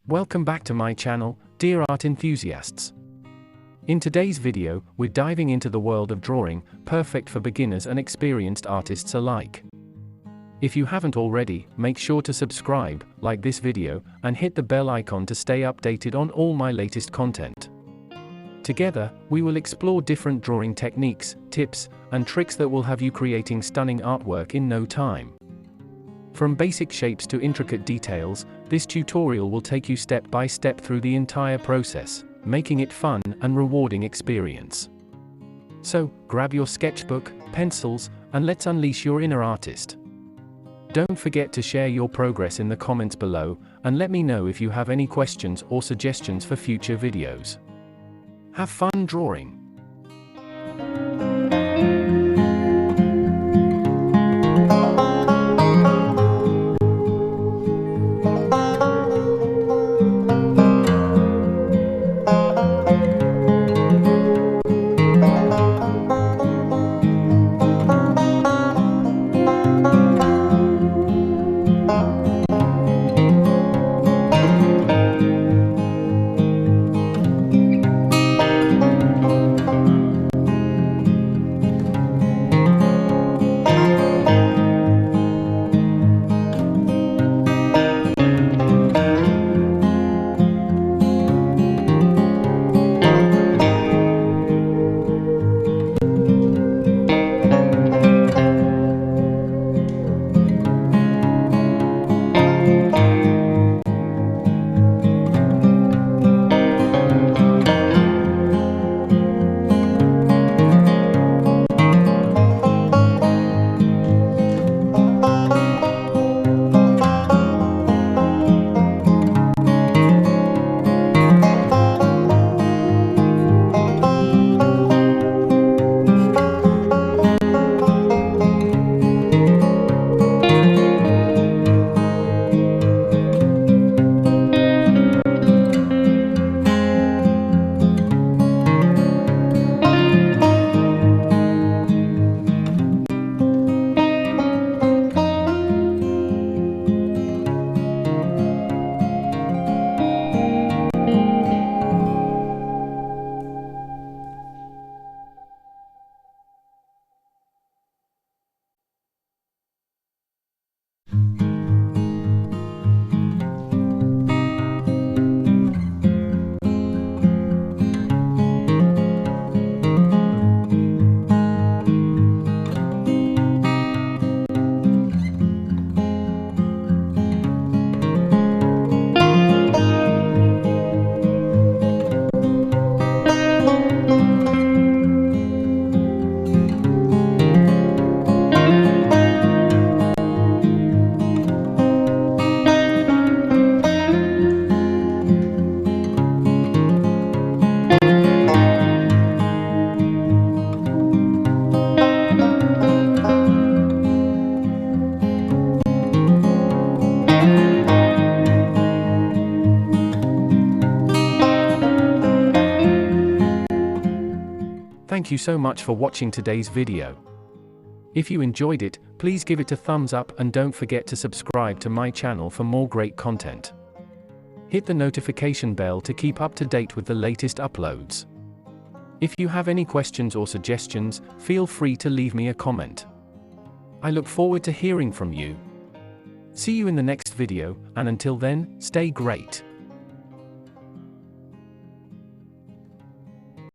Welcome back to my channel, dear art enthusiasts. In today's video, we're diving into the world of drawing, perfect for beginners and experienced artists alike. If you haven't already, make sure to subscribe, like this video, and hit the bell icon to stay updated on all my latest content. Together, we will explore different drawing techniques, tips, and tricks that will have you creating stunning artwork in no time. From basic shapes to intricate details, this tutorial will take you step by step through the entire process, making it fun and rewarding experience. So, grab your sketchbook, pencils, and let's unleash your inner artist. Don't forget to share your progress in the comments below, and let me know if you have any questions or suggestions for future videos. Have fun drawing! Thank you so much for watching today's video. If you enjoyed it, please give it a thumbs up and don't forget to subscribe to my channel for more great content. Hit the notification bell to keep up to date with the latest uploads. If you have any questions or suggestions, feel free to leave me a comment. I look forward to hearing from you. See you in the next video, and until then, stay great.